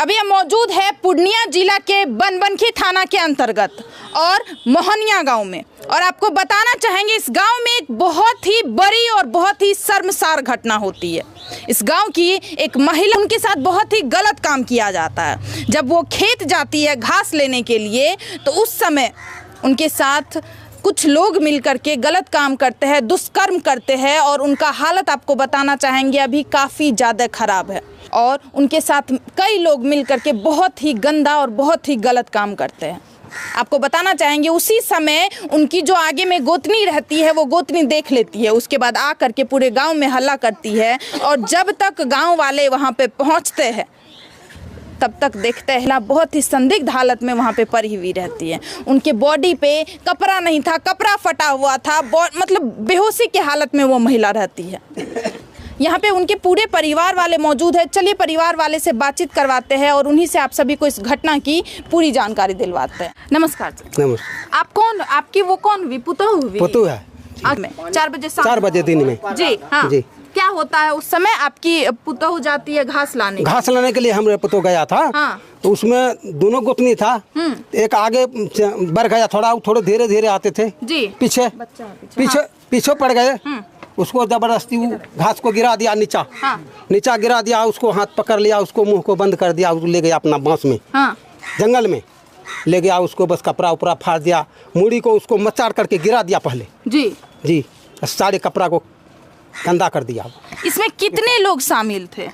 अभी हम मौजूद है पूर्णिया जिला के बनबनखी थाना के अंतर्गत और मोहनिया गांव में, और आपको बताना चाहेंगे इस गांव में एक बहुत ही बड़ी और बहुत ही शर्मसार घटना होती है। इस गांव की एक महिला, उनके साथ बहुत ही गलत काम किया जाता है। जब वो खेत जाती है घास लेने के लिए तो उस समय उनके साथ कुछ लोग मिलकर के गलत काम करते हैं, दुष्कर्म करते हैं, और उनका हालत आपको बताना चाहेंगे अभी काफ़ी ज़्यादा ख़राब है। और उनके साथ कई लोग मिलकर के बहुत ही गंदा और बहुत ही गलत काम करते हैं। आपको बताना चाहेंगे उसी समय उनकी जो आगे में गोतनी रहती है वो गोतनी देख लेती है, उसके बाद आ करके पूरे गांव में हल्ला करती है, और जब तक गांव वाले वहां पे पहुंचते हैं तब तक देखते हैं बहुत ही संदिग्ध हालत में वहाँ पे पड़ी हुई रहती है। उनके बॉडी पे कपड़ा नहीं था, कपड़ा फटा हुआ था, मतलब बेहोशी के हालत में वो महिला रहती है। यहाँ पे उनके पूरे परिवार वाले मौजूद है। चलिए परिवार वाले से बातचीत करवाते हैं और उन्हीं से आप सभी को इस घटना की पूरी जानकारी दिलवाते हैं। नमस्कार सर। नमस्कार। आप कौन, आपकी वो कौन हुई? पुतोहू है। 4 बजे दिन में जी हाँ जी। क्या होता है उस समय? आपकी पुतोहू जाती है घास लाने के लिए हमारे पुतोहू गया था। हाँ। तो उसमें दोनों गोतनी था, एक आगे बढ़ गया, थोड़े धीरे धीरे आते थे जी। पीछे पड़ गए, उसको जबरदस्ती घास को गिरा दिया नीचा। हाँ। नीचा गिरा दिया, उसको हाथ पकड़ लिया, उसको मुंह को बंद कर दिया, उसको ले गया अपना बांस में। हाँ। जंगल में ले गया, उसको बस कपड़ा उपड़ा फाड़ दिया, मुड़ी को उसको मचाड़ करके गिरा दिया पहले जी, सारे कपड़ा को गंदा कर दिया। इसमें कितने लोग शामिल थे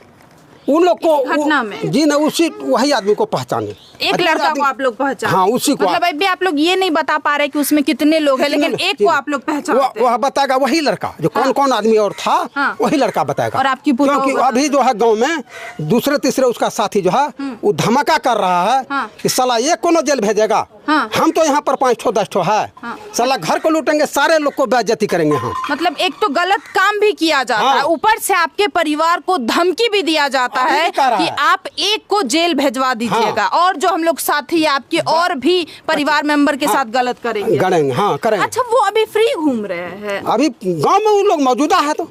उन लोग को घटना में? जी ना, वही आदमी को पहचाने, एक लड़का को आप लोग पहचाने? हाँ, उसी को। मतलब अभी आप लोग ये नहीं बता पा रहे कि उसमें कितने लोग हैं, लेकिन एक को आप लोग पहचानते हैं। वह बताएगा, वही लड़का जो कौन आदमी और था। हाँ। वही लड़का बताएगा। और आपकी क्योंकि अभी जो है गांव में दूसरे तीसरे उसका साथी जो है वो धमाका कर रहा है। हाँ। कि साला ये कौन जेल भेजेगा। हाँ। हम तो यहाँ पर 5-10 है। हाँ। साला घर को लूटेंगे, सारे लोग को बेइज्जती करेंगे हम। मतलब एक तो गलत काम भी किया जाता है, ऊपर से आपके परिवार को धमकी भी दिया जाता है कि आप एक को जेल भेजवा दीजिएगा। हाँ। और जो हम लोग साथी आपके और भी परिवार मेंबर के साथ गलत करेंगे। हाँ, करेंगे। अच्छा, वो अभी फ्री घूम रहे हैं? अभी गांव में उन लोग मौजूदा है, तो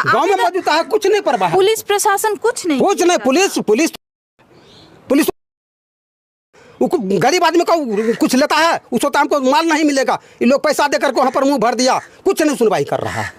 गांव में मौजूदा है, कुछ नहीं परवाह। पुलिस प्रशासन कुछ नहीं। पुलिस गरीब आदमी को कुछ लेता है, उसको तो हमको माल नहीं मिलेगा। ये लोग पैसा देकर को वहाँ पर मुंह भर दिया, कुछ नहीं सुनवाई कर रहा है,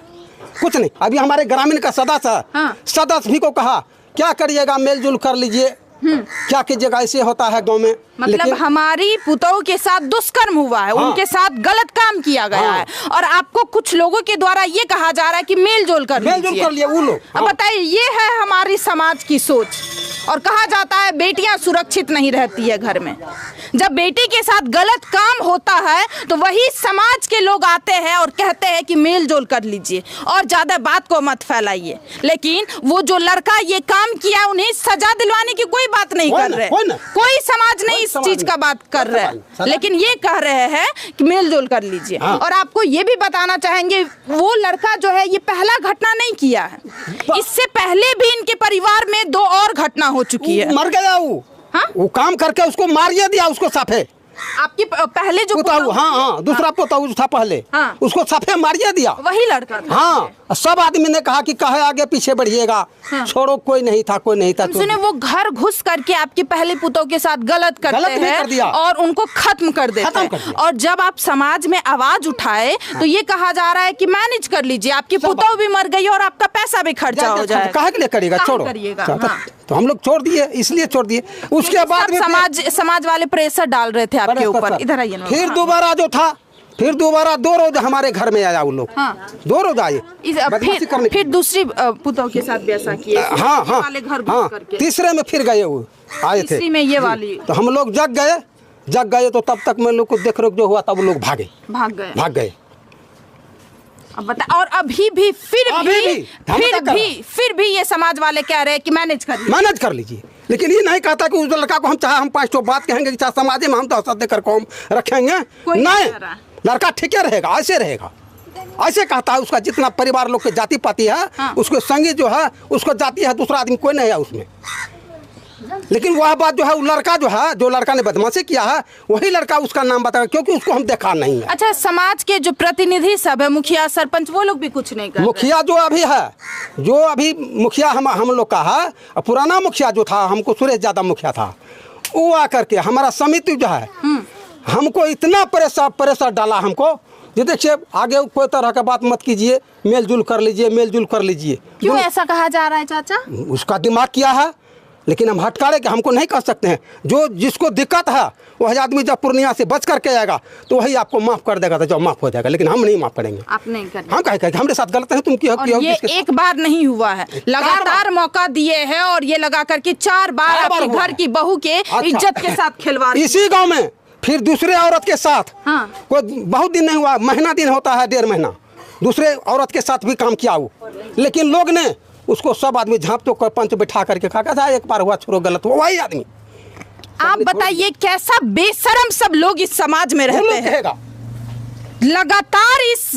कुछ नहीं। अभी हमारे ग्रामीण का सदस्य हाँ। सदस्य भी को कहा क्या करिएगा, मेलजुल कर लीजिए, क्या कीजिएगा, ऐसे होता है गांव में। मतलब हमारी पुतोहू के साथ दुष्कर्म हुआ है। हाँ। उनके साथ गलत काम किया गया। हाँ। है, और आपको कुछ लोगों के द्वारा ये कहा जा रहा है कि मेलजोल कर लिए वो लोग। अब बताइए, ये है हमारी समाज की सोच। और कहा जाता है बेटियां सुरक्षित नहीं रहती है घर में। जब बेटी के साथ गलत काम होता है तो वही समाज के लोग आते हैं और कहते हैं कि मेलजोल कर लीजिए और ज्यादा बात को मत फैलाइए। लेकिन वो जो लड़का ये काम किया, उन्हें सजा दिलवाने की कोई बात नहीं कर रहे, कोई समाज नहीं इस चीज का बात कर रहे हैं, लेकिन ये कह रहे हैं कि मेलजोल कर लीजिए। हाँ। और आपको ये भी बताना चाहेंगे, वो लड़का जो है ये पहला घटना नहीं किया है, इससे पहले भी इनके परिवार में 2 और घटना हो चुकी है। मर गया वो। हाँ? वो काम करके उसको मारिए दिया, उसको साफे। आपकी पहले जो पुतोहू, हाँ, दूसरा पुतोहू था पहले। हाँ। उसको साफे मारिए दिया, वही लड़का था। हाँ, सब आदमी ने कहा कि कहे आगे पीछे बढ़िएगा। हाँ। छोड़ो, कोई नहीं था। सुने, वो घर घुस करके आपकी पहले पुतोहू के साथ गलत करते हैं और उनको खत्म कर देते हैं। और जब आप समाज में आवाज उठाए तो ये कहा जा रहा है कि मैनेज कर लीजिए, आपकी पुतोहू भी मर गई और आपका पैसा भी खर्चा हो जाए। कहा के लिए करिएगा, छोड़ो। तो हम लोग छोड़ दिए, इसलिए छोड़ दिए। उसके बाद समाज वाले प्रेशर डाल रहे थे आपके ऊपर। इधर आइए। फिर दोबारा जो था, फिर दोबारा 2 रोज हमारे घर में आया वो लोग। हाँ। 2 रोज आए, फिर दूसरी पुतोहू के साथ भी ऐसा किया। हाँ हाँ हाँ। तीसरे में फिर गए, वो आए थे तीसरी में ये वाली। तो हम लोग जग गए तो तब तक मैं लोग को देख रेख जो हुआ तब लोग भाग गए। अब बता, और अभी भी फिर भी ये समाज वाले कह रहे हैं कि मैनेज कर लीजिए। लेकिन ये नहीं कहता कि उस लड़का को हम चाहे हम 5 बात कहेंगे कि चाहे समाज में हम 10 देकर को हम रखेंगे, नहीं, लड़का ठीक रहेगा, ऐसे रहेगा, ऐसे कहता है। उसका जितना परिवार लोग के जाति पाति है। हाँ। उसको संगी जो है उसको जाति है, दूसरा आदमी कोई नहीं है उसमें। लेकिन वह बात जो है, वो लड़का जो लड़का ने बदमाशी किया है, वही लड़का उसका नाम बताएगा, क्योंकि उसको हम देखा नहीं है। अच्छा, समाज के जो प्रतिनिधि सब है, मुखिया सरपंच, वो लोग भी कुछ नहीं कर मुखिया जो अभी मुखिया हम लोग का है, पुराना मुखिया जो था, हमको सुरेश यादव मुखिया था, वो आकर के हमारा समिति जो है हमको इतना प्रेशर डाला हमको, ये देखिए आगे कोई तरह का बात मत कीजिए, मेलजुल कर लीजिए। क्यों ऐसा कहा जा रहा है चाचा? उसका दिमाग क्या है, लेकिन हम हटकारे के हमको नहीं कर सकते हैं। जो जिसको दिक्कत है वही आदमी जब पूर्णिया से बच करके आएगा तो वही आपको माफ कर देगा, तो जब माफ हो जाएगा, लेकिन हम नहीं माफ करेंगे। आप नहीं करेंगे? हम कहे हमारे साथ गलत है, तुम क्यों? ये एक बार नहीं हुआ है, लगातार मौका दिए हैं, और ये लगा करके 4 बार आपके घर की बहू के इज्जत के साथ खिलवाड़। इसी गाँव में फिर दूसरे औरत के साथ, कोई बहुत दिन नहीं हुआ, महीना दिन होता है, 1.5 महीना, दूसरे औरत के साथ भी काम किया वो, लेकिन लोग ने उसको सब आदमी झाँप तो पंच बैठा करके कहा था एक बार हुआ, छोड़ो, गलत हुआ, वही आदमी। आप बताइए कैसा बेशरम सब लोग इस समाज में रहते हैं। लगातार इस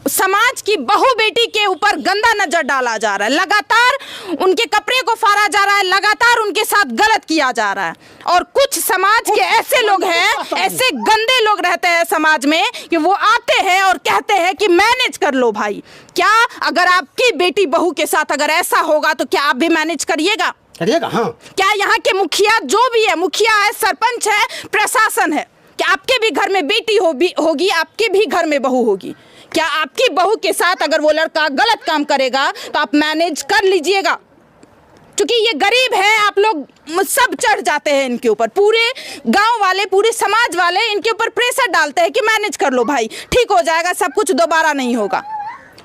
समाज की बहू बेटी के ऊपर गंदा नजर डाला जा रहा है, लगातार उनके कपड़े को फाड़ा जा रहा है, लगातार उनके साथ गलत किया जा रहा है। और कुछ समाज के ऐसे लोग हैं, ऐसे गंदे लोग रहते हैं समाज में कि वो आते हैं और कहते हैं कि मैनेज कर लो भाई। क्या अगर आपकी बेटी बहू के साथ अगर ऐसा होगा तो क्या आप भी मैनेज करिएगा? हाँ। क्या यहाँ के मुखिया जो भी है, मुखिया है, सरपंच है, प्रशासन है, क्या आपके भी घर में बेटी होगी, आपके भी घर में बहू होगी? क्या आपकी बहू के साथ अगर वो लड़का गलत काम करेगा तो आप मैनेज कर लीजिएगा? क्योंकि ये गरीब है, आप लोग सब चढ़ जाते हैं इनके ऊपर, पूरे गांव वाले, पूरे समाज वाले इनके ऊपर प्रेशर डालते हैं कि मैनेज कर लो भाई, ठीक हो जाएगा, सब कुछ दोबारा नहीं होगा।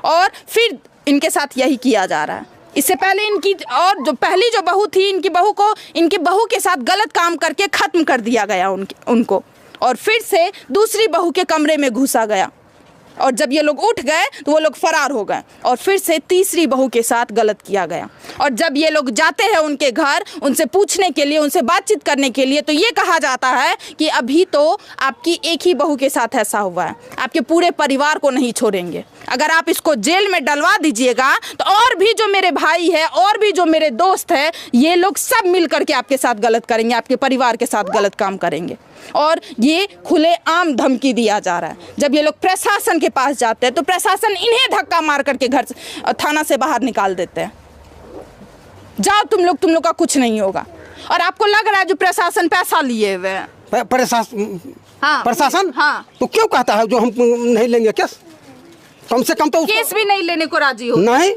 और फिर इनके साथ यही किया जा रहा है। इससे पहले इनकी और जो पहली जो बहू थी, इनकी बहू के साथ गलत काम करके खत्म कर दिया गया उनको, और फिर से दूसरी बहू के कमरे में घुसा गया, और जब ये लोग उठ गए तो वो लोग फरार हो गए, और फिर से तीसरी बहू के साथ गलत किया गया। और जब ये लोग जाते हैं उनके घर, उनसे पूछने के लिए, उनसे बातचीत करने के लिए, तो ये कहा जाता है कि अभी तो आपकी एक ही बहू के साथ ऐसा हुआ है, आपके पूरे परिवार को नहीं छोड़ेंगे, अगर आप इसको जेल में डलवा दीजिएगा तो और भी जो मेरे भाई है, और भी जो मेरे दोस्त है, ये लोग सब मिल करके आपके साथ गलत करेंगे, आपके परिवार के साथ गलत काम करेंगे। और ये खुलेआम धमकी दिया जा रहा है। जब ये लोग प्रशासन के पास जाते हैं तो प्रशासन इन्हें धक्का मार करके घर से, थाना से बाहर निकाल देते हैं, जाओ तुम लोग का कुछ नहीं होगा। और आपको लग रहा है जो प्रशासन पैसा लिए हुए हैं, प्रशासन हाँ, तो क्यों कहता है जो हम नहीं लेंगे केस? कम से कम तो केस भी नहीं लेने को राजी हो। नहीं,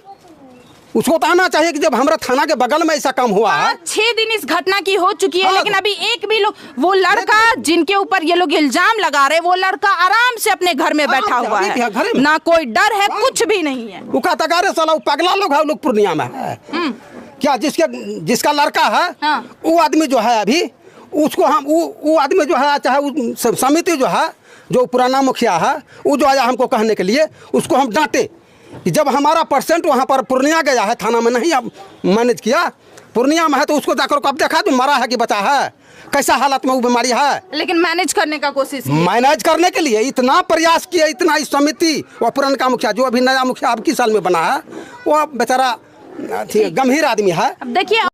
उसको तो आना चाहिए कि जब हमारा थाना के बगल में ऐसा काम हुआ है। 6 दिन इस घटना की हो चुकी है, लेकिन अभी एक भी लोग, वो लड़का जिनके ऊपर ये लोग इल्जाम लगा रहे, वो लड़का आराम से अपने घर में बैठा हुआ है, ना कोई डर है, कुछ भी नहीं है। वो कहता है साला पगला लोग है, लोग पूर्णिया में है क्या? जिसका लड़का है वो आदमी जो है अभी, उसको हम वो आदमी जो है, चाहे वो समिति जो है, जो पुराना मुखिया है, वो जो आया हमको कहने के लिए, उसको हम डांटे कि जब हमारा परसेंट वहाँ पर पूर्णिया गया है, थाना में नहीं अब मैनेज किया, पूर्णिया में है, तो उसको जाकर कब देखा जो मरा है कि बचा है, कैसा हालत में वो बीमारी है। लेकिन मैनेज करने का कोशिश की, मैनेज करने के लिए इतना प्रयास किया, इतना इस समिति, वह पुराना मुखिया जो अभी नया मुखिया अब किस साल में बना है, वो बेचारा गंभीर आदमी है। अब देखिए